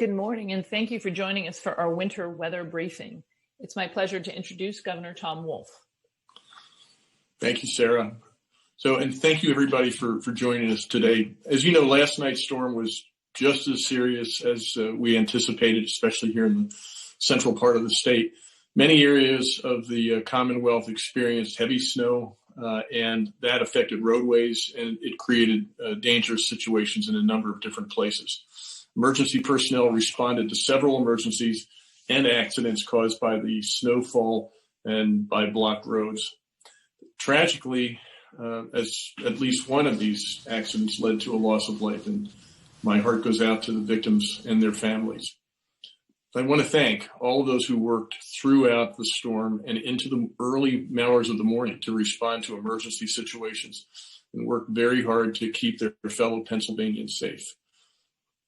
Good morning, and thank you for joining us for our winter weather briefing. It's my pleasure to introduce Governor Tom Wolf. Thank you, Sarah. And thank you, everybody, for joining us today. As you know, last night's storm was just as serious as we anticipated, especially here in the central part of the state. Many areas of the Commonwealth experienced heavy snow, and that affected roadways, and it created dangerous situations in a number of different places. Emergency personnel responded to several emergencies and accidents caused by the snowfall and by blocked roads. Tragically, as at least one of these accidents led to a loss of life, and my heart goes out to the victims and their families. I want to thank all of those who worked throughout the storm and into the early hours of the morning to respond to emergency situations and worked very hard to keep their fellow Pennsylvanians safe.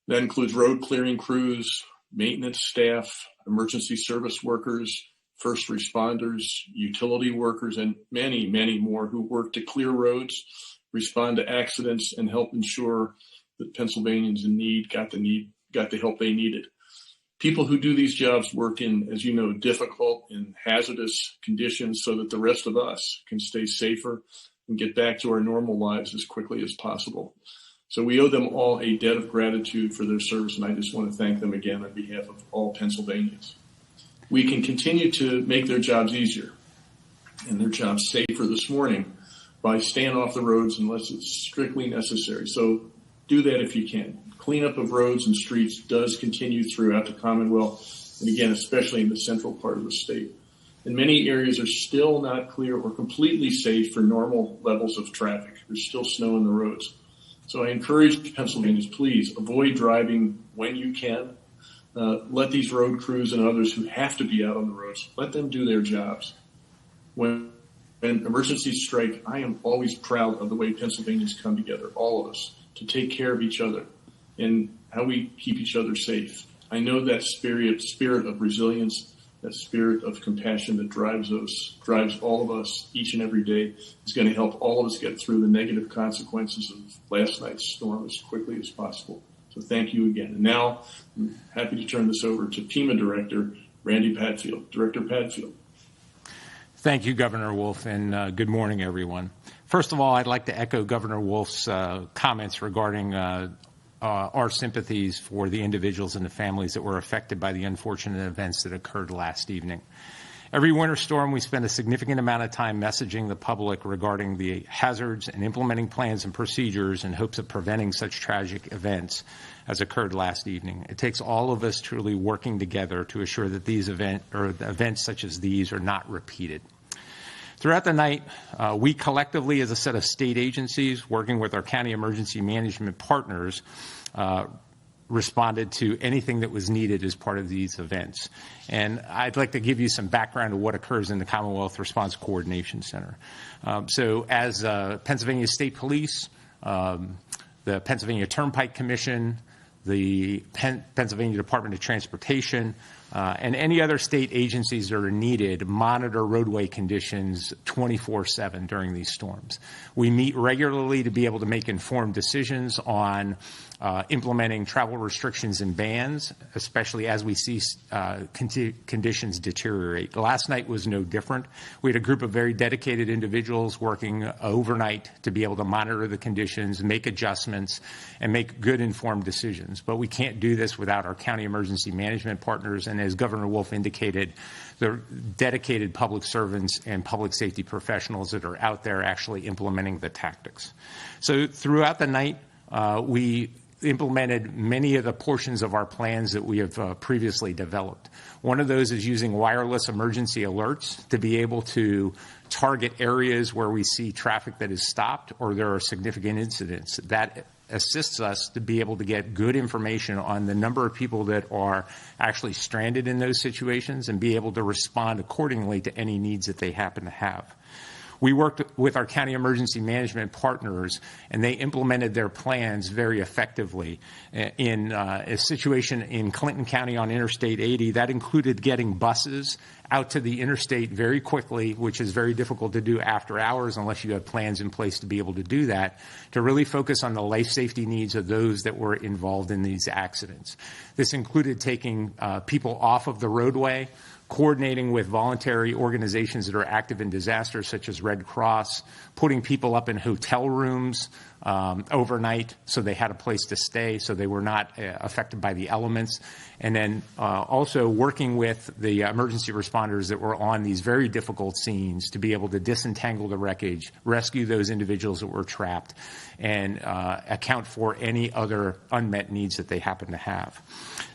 That includes road clearing crews, maintenance staff, emergency service workers, first responders, utility workers, and many, many more who work to clear roads, respond to accidents, and help ensure that Pennsylvanians in need got the help they needed. People who do these jobs work in, as you know, difficult and hazardous conditions so that the rest of us can stay safer and get back to our normal lives as quickly as possible. So we owe them all a debt of gratitude for their service, and I just want to thank them again on behalf of all Pennsylvanians. We can continue to make their jobs easier and their jobs safer this morning by staying off the roads unless it's strictly necessary. So do that if you can. Cleanup of roads and streets does continue throughout the Commonwealth, and again, especially in the central part of the state. And many areas are still not clear or completely safe for normal levels of traffic. There's still snow on the roads. So I encourage Pennsylvanians, please avoid driving when you can. Let these road crews and others who have to be out on the roads, let them do their jobs. When emergencies strike, I am always proud of the way Pennsylvanians come together, all of us, to take care of each other and how we keep each other safe. I know that spirit of resilience, that spirit of compassion that drives all of us each and every day is going to help all of us get through the negative consequences of last night's storm as quickly as possible. So thank you again. And now I'm happy to turn this over to FEMA Director Randy Padfield. Director Padfield. Thank you, Governor Wolf, and good morning, everyone. First of all, I'd like to echo Governor Wolf's comments regarding our sympathies for the individuals and the families that were affected by the unfortunate events that occurred last evening. Every winter storm, we spend a significant amount of time messaging the public regarding the hazards and implementing plans and procedures in hopes of preventing such tragic events as occurred last evening. It takes all of us truly working together to assure that these events such as these are not repeated. Throughout the night, we collectively, as a set of state agencies working with our county emergency management partners, responded to anything that was needed as part of these events. And I'd like to give you some background of what occurs in the Commonwealth Response Coordination Center. So as Pennsylvania State Police, the Pennsylvania Turnpike Commission, the Pennsylvania Department of Transportation, and any other state agencies that are needed monitor roadway conditions 24/7 during these storms. We meet regularly to be able to make informed decisions on implementing travel restrictions and bans, especially as we see conditions deteriorate. Last night was no different. We had a group of very dedicated individuals working overnight to be able to monitor the conditions, make adjustments, and make good informed decisions. But we can't do this without our county emergency management partners, and as Governor Wolf indicated, the dedicated public servants and public safety professionals that are out there actually implementing the tactics. So throughout the night, we implemented many of the portions of our plans that we have previously developed. One of those is using wireless emergency alerts to be able to target areas where we see traffic that is stopped or there are significant incidents. That assists us to be able to get good information on the number of people that are actually stranded in those situations and be able to respond accordingly to any needs that they happen to have. We worked with our county emergency management partners, and they implemented their plans very effectively. In a situation in Clinton County on Interstate 80, that included getting buses out to the interstate very quickly, which is very difficult to do after hours unless you have plans in place to be able to do that, to really focus on the life safety needs of those that were involved in these accidents. This included taking people off of the roadway, coordinating with voluntary organizations that are active in disasters such as Red Cross, putting people up in hotel rooms overnight so they had a place to stay so they were not affected by the elements, and then also working with the emergency responders that were on these very difficult scenes to be able to disentangle the wreckage, rescue those individuals that were trapped, and account for any other unmet needs that they happen to have.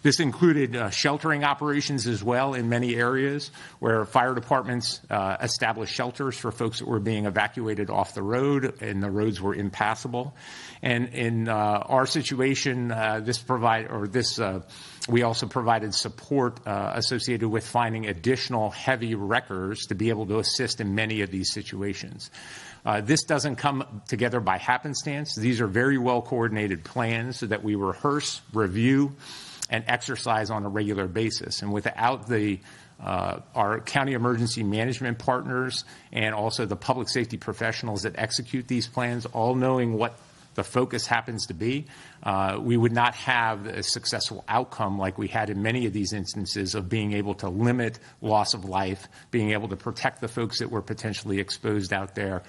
This included sheltering operations as well in many areas where fire departments established shelters for folks that were being evacuated off the road and the roads were impassable. And in our situation, we also provided support associated with finding additional heavy wreckers to be able to assist in many of these situations. This doesn't come together by happenstance. These are very well coordinated plans so that we rehearse, review, and exercise on a regular basis. And without our county emergency management partners and also the public safety professionals that execute these plans, all knowing what the focus happens to be, we would not have a successful outcome like we had in many of these instances of being able to limit loss of life, being able to protect the folks that were potentially exposed out there,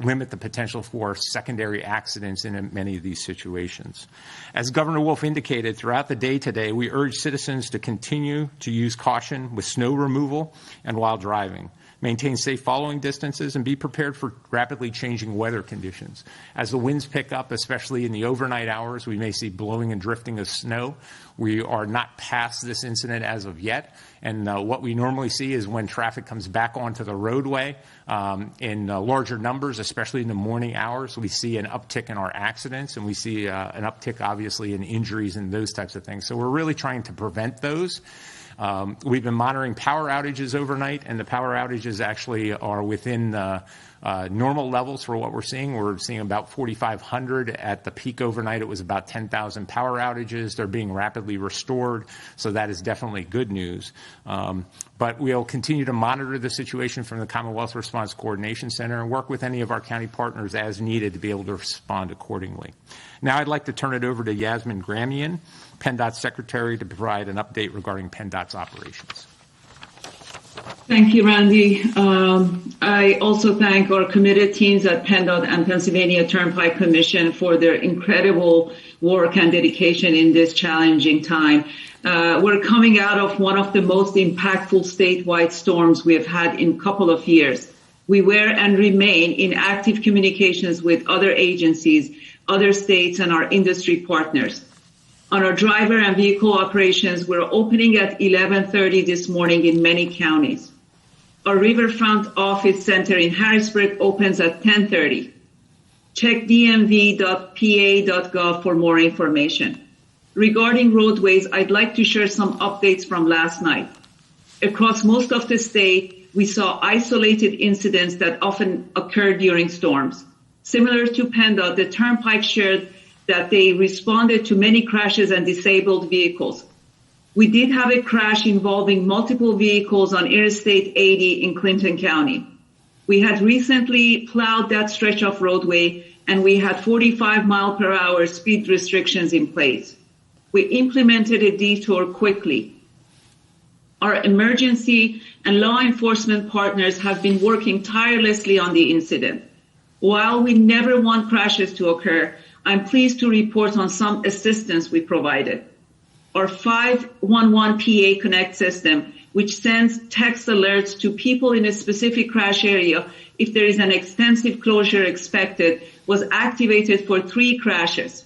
limit the potential for secondary accidents in many of these situations. As Governor Wolf indicated, throughout the day today, we urge citizens to continue to use caution with snow removal and while driving. Maintain safe following distances and be prepared for rapidly changing weather conditions. As the winds pick up, especially in the overnight hours, we may see blowing and drifting of snow. We are not past this incident as of yet. And what we normally see is when traffic comes back onto the roadway in larger numbers, especially in the morning hours, we see an uptick in our accidents, and we see an uptick, obviously, in injuries and those types of things. So we're really trying to prevent those. We've been monitoring power outages overnight, and the power outages actually are within normal levels for what we're seeing. We're seeing about 4,500 at the peak overnight. It was about 10,000 power outages. They're being rapidly restored, so that is definitely good news. But we'll continue to monitor the situation from the Commonwealth Response Coordination Center and work with any of our county partners as needed to be able to respond accordingly. Now I'd like to turn it over to Yasmin Gramian, Penndot's secretary, to provide an update regarding Penndot's operations. Thank you, Randy. I also thank our committed teams at Penndot and Pennsylvania Turnpike Commission for their incredible work and dedication in this challenging time. We're coming out of one of the most impactful statewide storms we have had in a couple of years. We were and remain in active communications with other agencies, other states, and our industry partners. On our driver and vehicle operations, we're opening at 11:30 this morning in many counties. Our Riverfront Office Center in Harrisburg opens at 10:30. Check dmv.pa.gov for more information. Regarding roadways, I'd like to share some updates from last night. Across most of the state, we saw isolated incidents that often occur during storms. Similar to Penndot, the Turnpike shared that they responded to many crashes and disabled vehicles. We did have a crash involving multiple vehicles on Interstate 80 in Clinton County. We had recently plowed that stretch of roadway, and we had 45-mile-per-hour speed restrictions in place. We implemented a detour quickly. Our emergency and law enforcement partners have been working tirelessly on the incident. While we never want crashes to occur, I'm pleased to report on some assistance we provided. Our 511 PA Connect system, which sends text alerts to people in a specific crash area if there is an extensive closure expected, was activated for 3 crashes.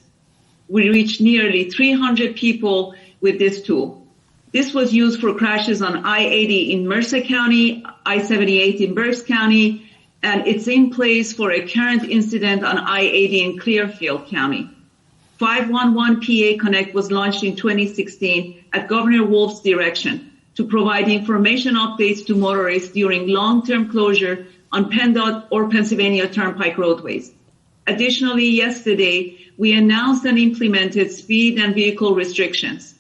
We reached nearly 300 people with this tool. This was used for crashes on I-80 in Mercer County, I-78 in Berks County, and it's in place for a current incident on I-80 in Clearfield County. 511 PA Connect was launched in 2016 at Governor Wolf's direction to provide information updates to motorists during long-term closure on Penndot or Pennsylvania Turnpike roadways. Additionally, yesterday, we announced and implemented speed and vehicle restrictions.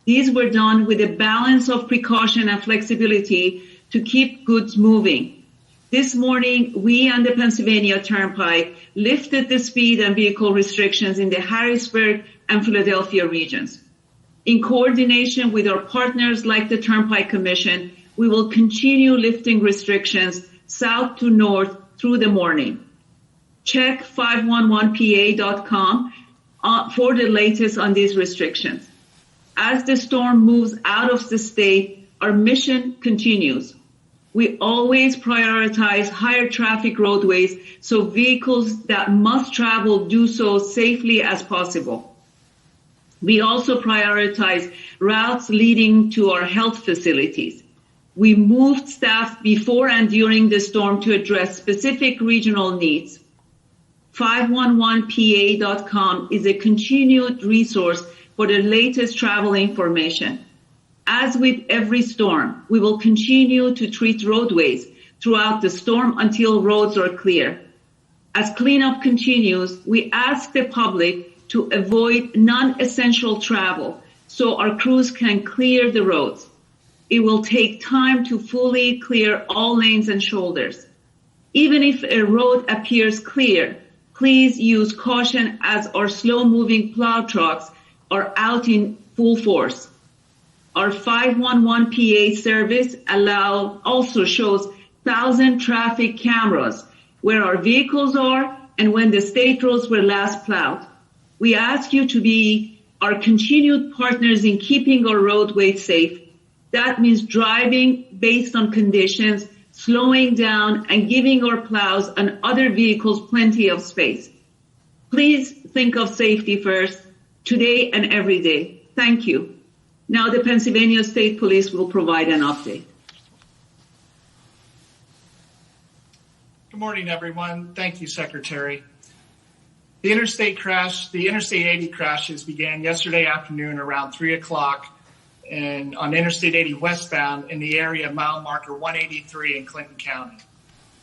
These were done with a balance of precaution and flexibility to keep goods moving. This morning, we and the Pennsylvania Turnpike lifted the speed and vehicle restrictions in the Harrisburg and Philadelphia regions. In coordination with our partners like the Turnpike Commission, we will continue lifting restrictions south to north through the morning. Check 511pa.com for the latest on these restrictions. As the storm moves out of the state, our mission continues. We always prioritize higher traffic roadways so vehicles that must travel do so safely as possible. We also prioritize routes leading to our health facilities. We moved staff before and during the storm to address specific regional needs. 511pa.com is a continued resource for the latest travel information. As with every storm, we will continue to treat roadways throughout the storm until roads are clear. As cleanup continues, we ask the public to avoid non-essential travel so our crews can clear the roads. It will take time to fully clear all lanes and shoulders. Even if a road appears clear, please use caution as our slow-moving plow trucks are out in full force. Our 511PA service also shows 1,000 traffic cameras where our vehicles are and when the state roads were last plowed. We ask you to be our continued partners in keeping our roadways safe. That means driving based on conditions, slowing down, and giving our plows and other vehicles plenty of space. Please think of safety first, today and every day. Thank you. Now the Pennsylvania State Police will provide an update. Good morning, everyone. Thank you, Secretary. The Interstate 80 crashes began yesterday afternoon around 3 o'clock on Interstate 80 westbound in the area of mile marker 183 in Clinton County.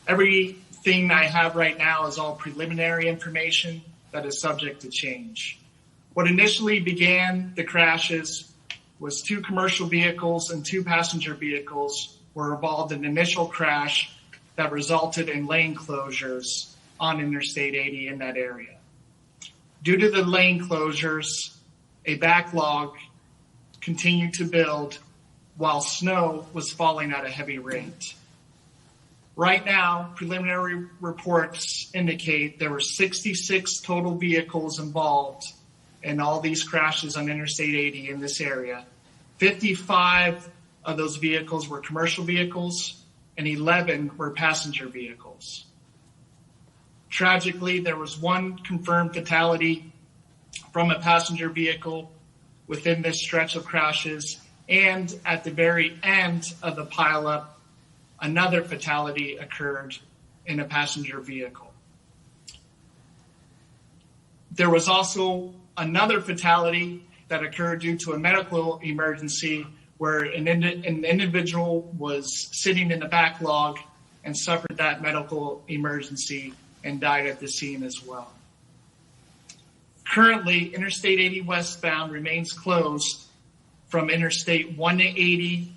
Everything I have right now is all preliminary information that is subject to change. What initially began the crashes was 2 commercial vehicles and 2 passenger vehicles were involved in an initial crash that resulted in lane closures on Interstate 80 in that area. Due to the lane closures, a backlog continued to build while snow was falling at a heavy rate. Right now, preliminary reports indicate there were 66 total vehicles involved in all these crashes on Interstate 80 in this area. 55 of those vehicles were commercial vehicles and 11 were passenger vehicles. Tragically, there was 1 confirmed fatality from a passenger vehicle within this stretch of crashes, and at the very end of the pileup, another fatality occurred in a passenger vehicle. There was also another fatality that occurred due to a medical emergency where an individual was sitting in the backlog and suffered that medical emergency and died at the scene as well. Currently, Interstate 80 westbound remains closed from Interstate 180,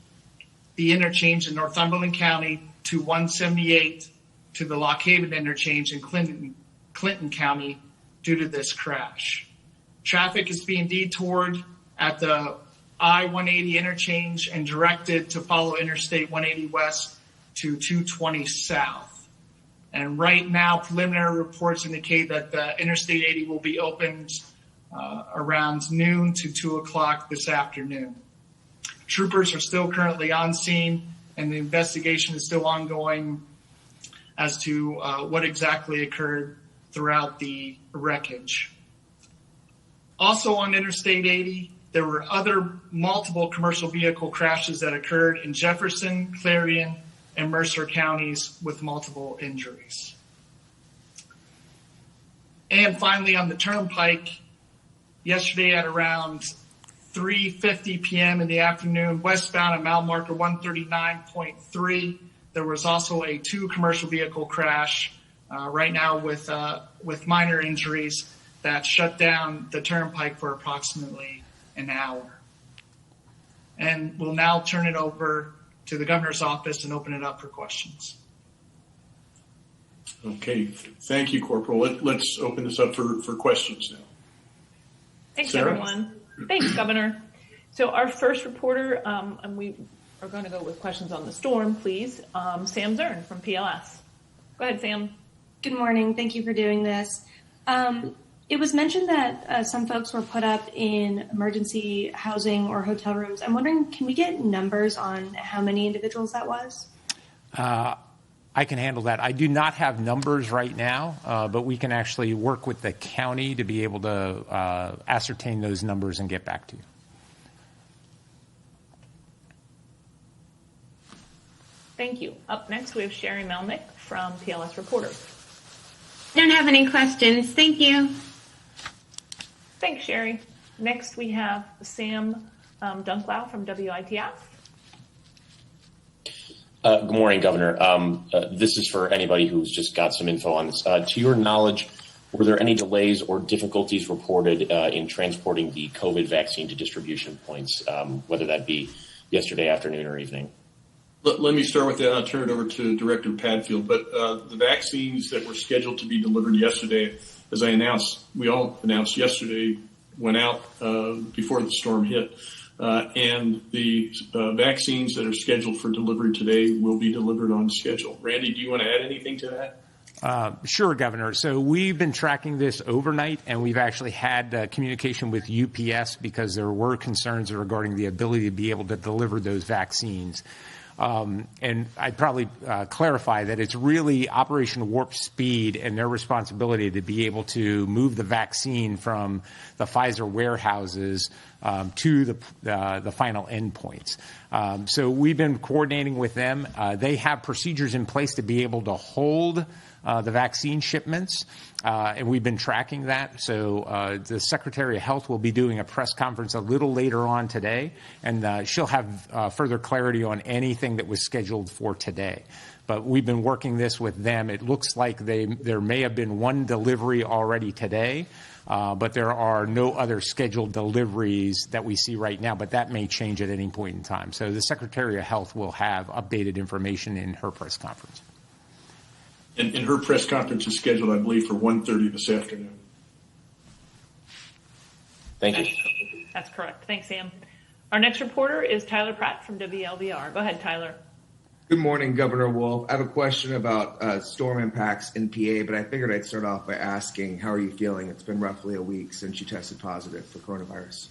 the interchange in Northumberland County, to 178 to the Lock Haven interchange in Clinton County due to this crash. Traffic is being detoured at the I-180 interchange and directed to follow Interstate 180 west to 220 south. And right now, preliminary reports indicate that the Interstate 80 will be opened around noon to 2 o'clock this afternoon. Troopers are still currently on scene, and the investigation is still ongoing as to what exactly occurred throughout the wreckage. Also on Interstate 80, there were other multiple commercial vehicle crashes that occurred in Jefferson, Clarion, and Mercer counties with multiple injuries. And finally, on the Turnpike, yesterday at around 3:50 p.m. in the afternoon, westbound at mile marker 139.3, There was also a 2 commercial vehicle crash right now with minor injuries that shut down the turnpike for approximately an hour. And we'll now turn it over to the governor's office and open it up for questions. Okay, thank you, Corporal. Let's open this up for questions now. Thanks, Sarah? everyone. Thanks, Governor. So our first reporter, and we are going to go with questions on the storm, please. Sam Zern from PLS. Go ahead, Sam. Good morning. Thank you for doing this. It was mentioned that some folks were put up in emergency housing or hotel rooms. I'm wondering, can we get numbers on how many individuals that was? I can handle that. I do not have numbers right now, but we can actually work with the county to be able to ascertain those numbers and get back to you. Thank you. Up next, we have Sherry Melnick from PLS Reporter. Don't have any questions. Thank you. Thanks, Sherry. Next, we have Sam Dunklau from WITF. Good morning, Governor. This is for anybody who's just got some info on this. To your knowledge, were there any delays or difficulties reported in transporting the COVID vaccine to distribution points, whether that be yesterday afternoon or evening? Let me start with that. I'll turn it over to Director Padfield. But the vaccines that were scheduled to be delivered yesterday, as we all announced yesterday, went out before the storm hit. And the vaccines that are scheduled for delivery today will be delivered on schedule. Randy, do you want to add anything to that? Sure, Governor. So we've been tracking this overnight, and we've actually had communication with UPS because there were concerns regarding the ability to be able to deliver those vaccines. And I'd probably clarify that it's really Operation Warp Speed and their responsibility to be able to move the vaccine from the Pfizer warehouses to the final endpoints. So we've been coordinating with them. They have procedures in place to be able to hold the vaccine shipments, and we've been tracking that. So the Secretary of Health will be doing a press conference a little later on today, and she'll have further clarity on anything that was scheduled for today. But we've been working this with them. It looks like there may have been one delivery already today, but there are no other scheduled deliveries that we see right now, but that may change at any point in time. So the Secretary of Health will have updated information in her press conference. And her press conference is scheduled, I believe, for 1:30 this afternoon. Thank you. That's correct. Thanks, Sam. Our next reporter is Tyler Pratt from WLBR. Go ahead, Tyler. Good morning, Governor Wolf. I have a question about storm impacts in PA, but I figured I'd start off by asking, how are you feeling? It's been roughly a week since you tested positive for coronavirus.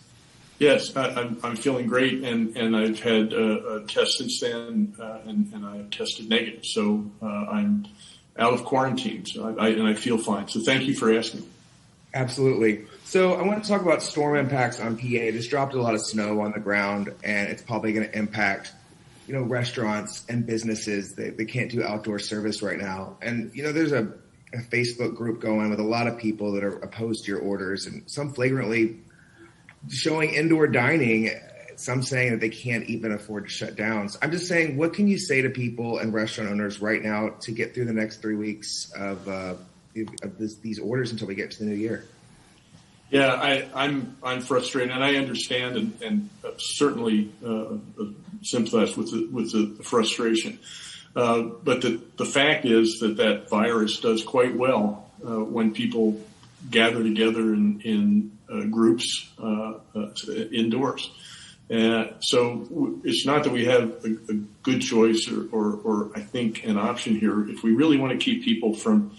Yes, I'm feeling great, and I've had a test since then, and I have tested negative. So I'm out of quarantine, so I feel fine. So thank you for asking. Absolutely. So I want to talk about storm impacts on PA. This dropped a lot of snow on the ground, and it's probably going to impact, restaurants and businesses. They can't do outdoor service right now. And, there's a Facebook group going with a lot of people that are opposed to your orders, and some flagrantly showing indoor dining, some saying that they can't even afford to shut down. So I'm just saying, what can you say to people and restaurant owners right now to get through the next 3 weeks of these orders until we get to the new year? Yeah, I'm frustrated, and I understand and certainly sympathize with the frustration. But the fact is that virus does quite well when people gather together in groups indoors. So it's not that we have a good choice or I think an option here. If we really want to keep people from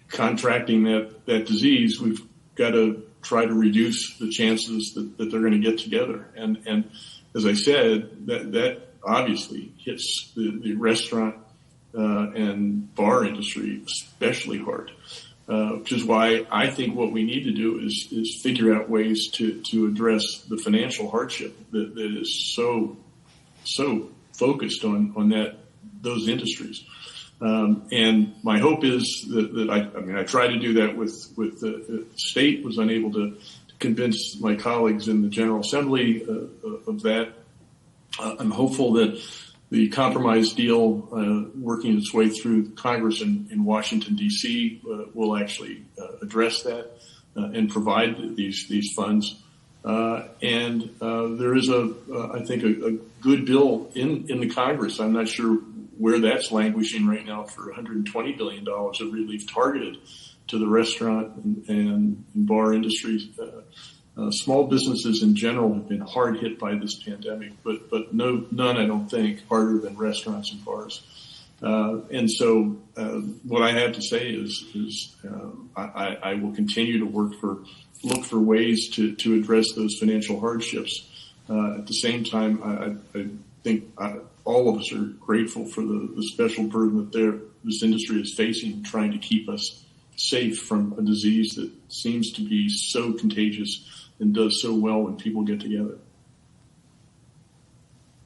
contracting that disease, we've got to try to reduce the chances that they're going to get together. And as I said, that obviously hits the restaurant and bar industry especially hard. Which is why I think what we need to do is figure out ways to address the financial hardship that is so focused on those industries. And my hope is that I tried to do that with the state, was unable to convince my colleagues in the General Assembly of that. I'm hopeful that the compromise deal working its way through Congress in Washington, D.C. Will actually address that and provide these funds. And there is I think a good bill in the Congress. I'm not sure where that's languishing right now for $120 billion of relief targeted to the restaurant and bar industries. Small businesses in general have been hard hit by this pandemic, but none, I don't think, harder than restaurants and bars. And so what I have to say is I will continue to look for ways to address those financial hardships. At the same time, I think all of us are grateful for the special burden that this industry is facing, trying to keep us safe from a disease that seems to be so contagious and does so well when people get together.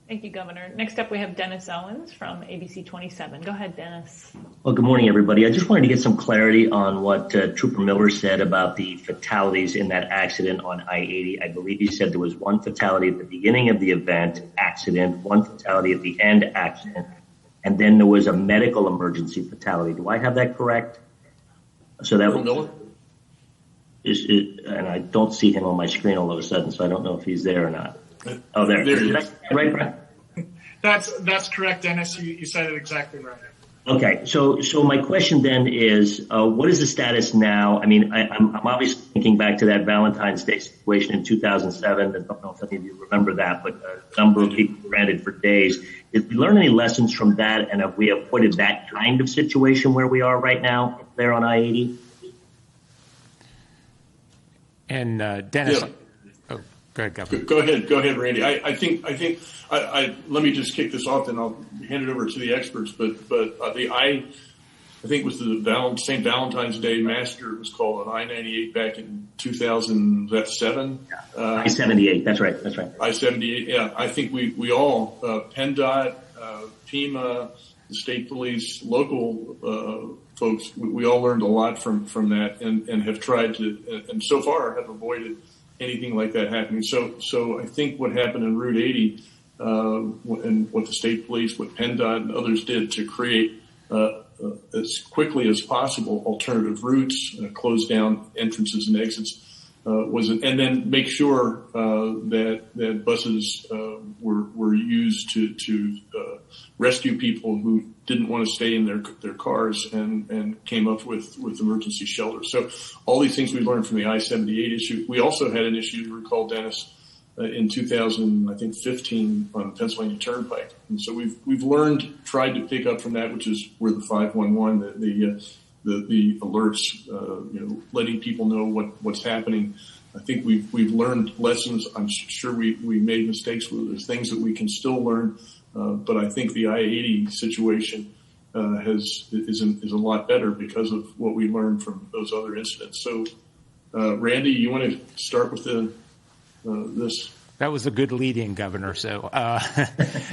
Thank you, Governor. Next up, we have Dennis Owens from ABC 27. Go ahead, Dennis. Well, good morning, everybody. I just wanted to get some clarity on what Trooper Miller said about the fatalities in that accident on I-80. I believe he said there was one fatality at the beginning of the event, accident, one fatality at the end, accident, and then there was a medical emergency fatality. Do I have that correct? So that was Miller? And I don't see him on my screen all of a sudden, so I don't know if he's there or not. Oh, there he is. Right, Brent? That's correct, Dennis. You said it exactly right. Okay, so my question then is, what is the status now? I mean, I'm obviously thinking back to that Valentine's Day situation in 2007. I don't know if any of you remember that, but a number of people were stranded for days. Did we learn any lessons from that, and have we avoided that kind of situation where we are right now there on I-80? And Dennis, Yeah. oh, go ahead, Governor. Go ahead, Randy. I think let me just kick this off, and I'll hand it over to the experts. But I think was the St. Valentine's Day massacre. It was called on I-98 back in 2007. I-78. That's right. I-78. Yeah, I think we all Penndot, FEMA, the state police, local folks. We all learned a lot from that, and have tried to, and so far have avoided anything like that happening. So I think what happened in Route 80, and what the state police, what Penndot and others did to create as quickly as possible alternative routes, close down entrances and exits, and then make sure that buses were used to rescue people who didn't want to stay in their cars, and came up with emergency shelters. So all these things we learned from the I-78 issue. We also had an issue, you recall, Dennis, in 2015 on the Pennsylvania Turnpike. And so we've learned, tried to pick up from that, which is where the 511, the alerts, letting people know what's happening. I think we've learned lessons. I'm sure we made mistakes. There's things that we can still learn, but I think the I-80 situation is a lot better because of what we learned from those other incidents. So, Randy, you want to start with this? That was a good lead-in, Governor. So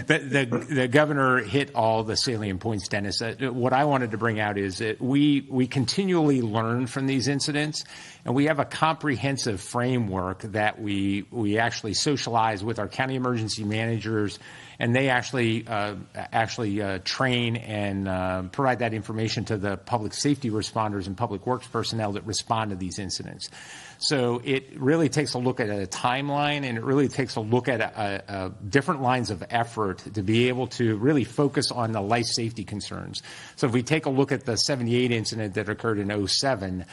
the governor hit all the salient points, Dennis. What I wanted to bring out is that we continually learn from these incidents, and we have a comprehensive framework that we actually socialize with our county emergency managers, and they actually train and provide that information to the public safety responders and public works personnel that respond to these incidents. So it really takes a look at a timeline, and it really takes a look at different lines of effort to be able to really focus on the life safety concerns. So if we take a look at the 78 incident that occurred in 2007,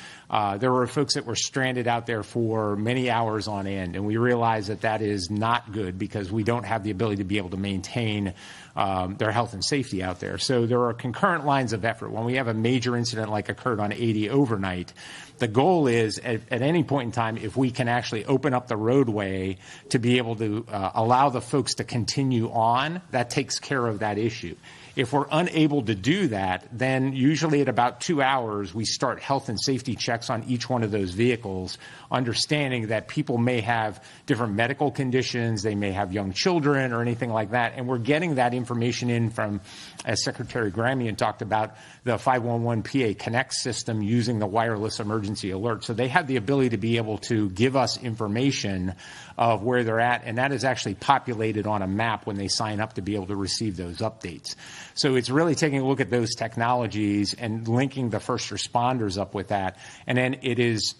there were folks that were stranded out there for many hours on end, and we realize that is not good because we don't have the ability to be able to maintain their health and safety out there. So there are concurrent lines of effort. When we have a major incident like occurred on 80 overnight, the goal is at any point in time, if we can actually open up the roadway to be able to allow the folks to continue on, that takes care of that issue. If we're unable to do that, then usually at about 2 hours, we start health and safety checks on each one of those vehicles, understanding that people may have different medical conditions, they may have young children or anything like that. And we're getting that information in from, as Secretary Gramian talked about, the 511 PA Connect system using the wireless emergency alert. So they have the ability to be able to give us information of where they're at, and that is actually populated on a map when they sign up to be able to receive those updates. So it's really taking a look at those technologies and linking the first responders up with that, and then it is,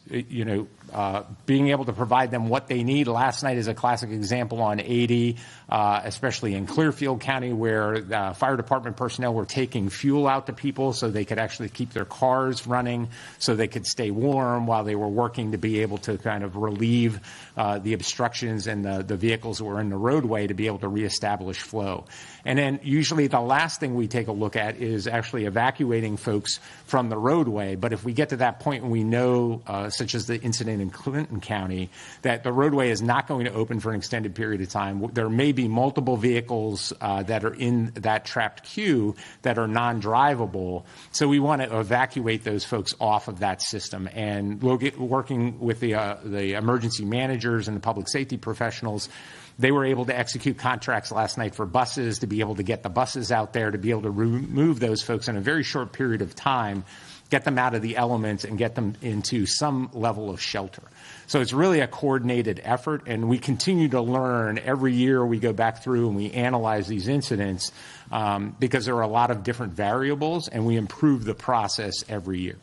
being able to provide them what they need. Last night is a classic example on 80, especially in Clearfield County, where fire department personnel were taking fuel out to people so they could actually keep their cars running, so they could stay warm while they were working to be able to kind of relieve the obstructions and the vehicles that were in the roadway to be able to reestablish flow. And then usually the last thing we take a look at is actually evacuating folks from the roadway. But if we get to that point and we know, such as the incident in Clinton County, that the roadway is not going to open for an extended period of time, there may be multiple vehicles that are in that trapped queue that are non-drivable. So we want to evacuate those folks off of that system. And working with the emergency managers and the public safety professionals, they were able to execute contracts last night for buses to be able to get the buses out there, to be able to remove those folks in a very short period of time, get them out of the elements and get them into some level of shelter. So it's really a coordinated effort, and we continue to learn. Every year we go back through and we analyze these incidents because there are a lot of different variables, and we improve the process every year.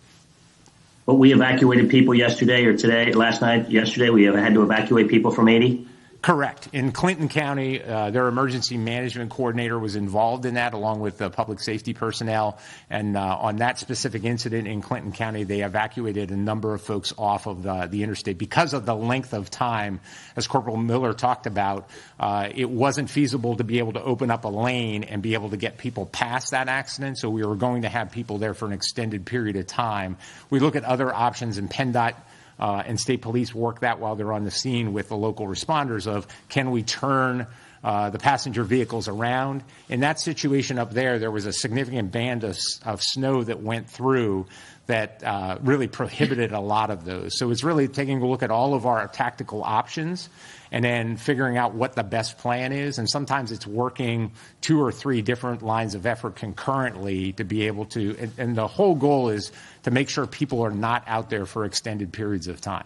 But we evacuated people yesterday or today, last night, yesterday, we had to evacuate people from 80? Correct. In Clinton County, their emergency management coordinator was involved in that, along with the public safety personnel. And on that specific incident in Clinton County, they evacuated a number of folks off of the interstate because of the length of time. As Corporal Miller talked about, it wasn't feasible to be able to open up a lane and be able to get people past that accident. So we were going to have people there for an extended period of time. We look at other options, in Penndot and state police work that while they're on the scene with the local responders of, can we turn the passenger vehicles around? In that situation up there, there was a significant band of snow that went through that really prohibited a lot of those. So it's really taking a look at all of our tactical options and then figuring out what the best plan is. And sometimes it's working 2 or 3 different lines of effort concurrently to be able to, and the whole goal is to make sure people are not out there for extended periods of time,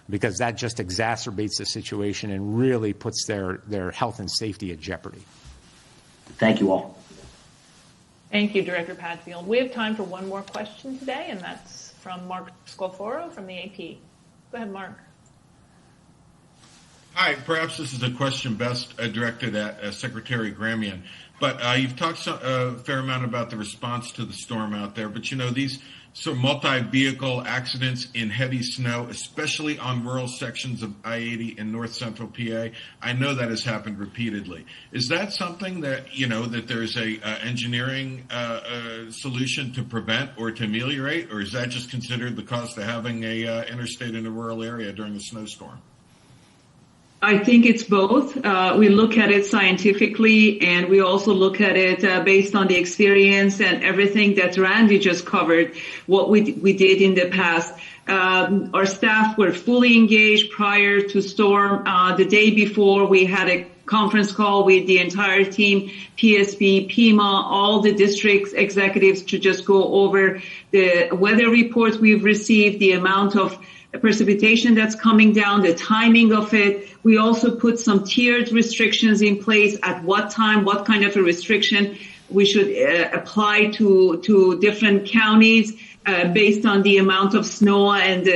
because that just exacerbates the situation and really puts their health and safety at jeopardy. Thank you all. Thank you, Director Padfield. We have time for one more question today, and that's from Mark Scalfaro from the AP. Go ahead, Mark. Hi, perhaps this is a question best directed at Secretary Gramian, but you've talked a fair amount about the response to the storm out there, but these sort of multi-vehicle accidents in heavy snow, especially on rural sections of I-80 in north central PA, I know that has happened repeatedly. Is that something that, that there's a engineering solution to prevent or to ameliorate, or is that just considered the cost of having a interstate in a rural area during a snowstorm? I think it's both. We look at it scientifically, and we also look at it based on the experience and everything that Randy just covered, what we did in the past. Our staff were fully engaged prior to storm. The day before, we had a conference call with the entire team, PSB, PEMA, all the district executives, to just go over the weather reports we've received, the amount of precipitation that's coming down, the timing of it. We also put some tiered restrictions in place at what time, what kind of a restriction we should apply to different counties based on the amount of snow and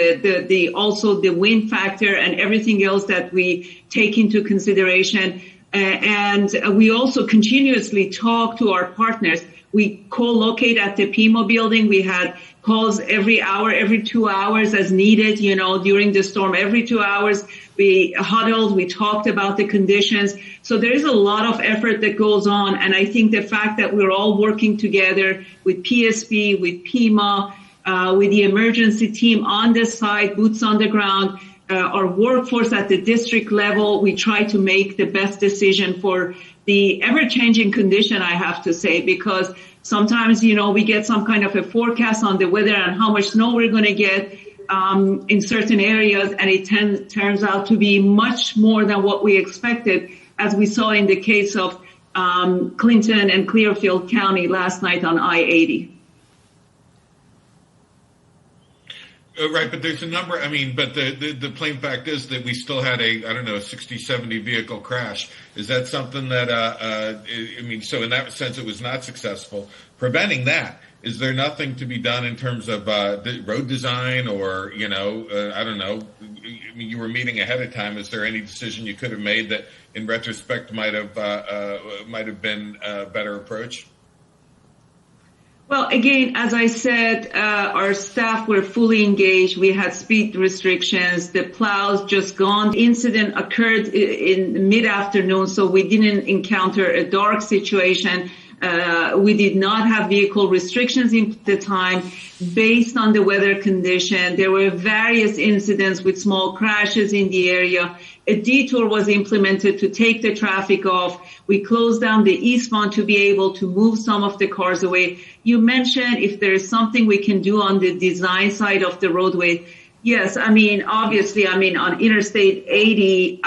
also the wind factor and everything else that we take into consideration. And we also continuously talk to our partners. We co-locate at the PEMA building. We had calls every hour, every 2 hours as needed, during the storm. Every 2 hours, we huddled, we talked about the conditions. So there is a lot of effort that goes on. And I think the fact that we're all working together with PSB, with PEMA, with the emergency team on the site, boots on the ground, our workforce at the district level, we try to make the best decision for the ever-changing condition, I have to say, because sometimes, we get some kind of a forecast on the weather and how much snow we're going to get in certain areas, and it turns out to be much more than what we expected, as we saw in the case of Clinton and Clearfield County last night on I-80. Right, but there's a number. I mean, but the plain fact is that we still had a 60, 70 vehicle crash. Is that something that, I mean, so in that sense, it was not successful. Preventing that, is there nothing to be done in terms of the road design or, I don't know, I mean, you were meeting ahead of time. Is there any decision you could have made that in retrospect might have been a better approach? Well, again, as I said, our staff were fully engaged. We had speed restrictions. The plows just gone. The incident occurred in mid-afternoon, so we didn't encounter a dark situation. We did not have vehicle restrictions in the time based on the weather condition. There were various incidents with small crashes in the area. A detour was implemented to take the traffic off. We closed down the eastbound to be able to move some of the cars away. You mentioned if there is something we can do on the design side of the roadway. Yes, I mean, obviously, on Interstate 80,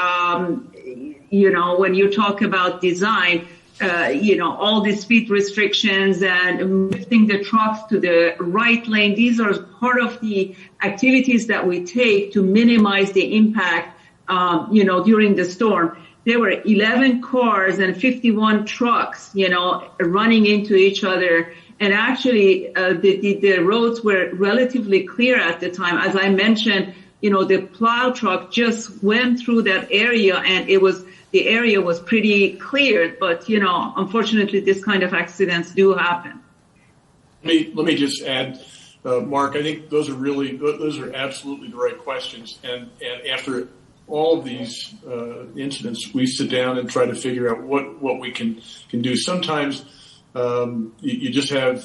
when you talk about design, all the speed restrictions and lifting the trucks to the right lane, these are part of the activities that we take to minimize the impact, during the storm. There were 11 cars and 51 trucks, running into each other. And actually, the roads were relatively clear at the time. As I mentioned, the plow truck just went through that area and the area was pretty clear. But, unfortunately, this kind of accidents do happen. Let me just add, Mark, I think those are absolutely the right questions. And after all of these incidents, we sit down and try to figure out what we can do. Sometimes you just have,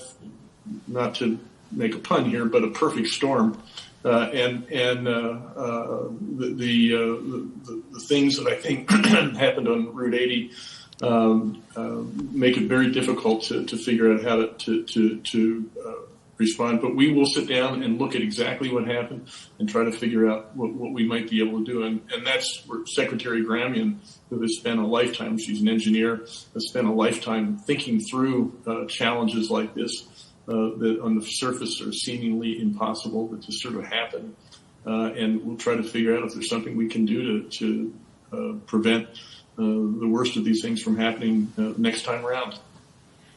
not to make a pun here, but a perfect storm, and the things that I think happened on Route 80 make it very difficult to figure out how to respond. But we will sit down and look at exactly what happened and try to figure out what we might be able to do. And that's where Secretary Gramian, who has spent a lifetime, she's an engineer, has spent a lifetime thinking through challenges like this that on the surface are seemingly impossible, but just sort of happen. And we'll try to figure out if there's something we can do to prevent the worst of these things from happening next time around.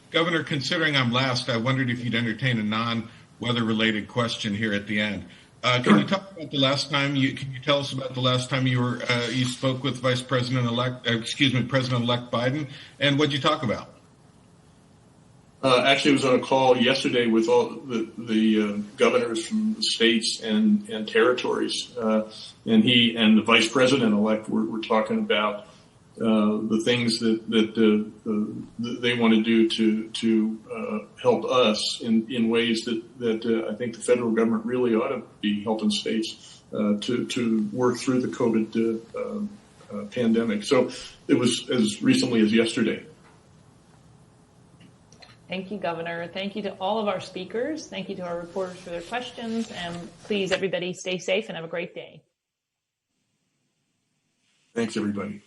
Governor, considering I'm last, I wondered if you'd entertain a non-weather related question here at the end. Can you talk about the last time? Can you tell us about the last time you spoke with President-elect Biden, and what'd you talk about? Actually, I was on a call yesterday with all the governors from the states and territories, and he and the Vice President-elect were talking about the things that they want to do to help us in ways that I think the federal government really ought to be helping states to work through the COVID pandemic. So it was as recently as yesterday. Thank you, Governor. Thank you to all of our speakers. Thank you to our reporters for their questions. And please, everybody, stay safe and have a great day. Thanks, everybody.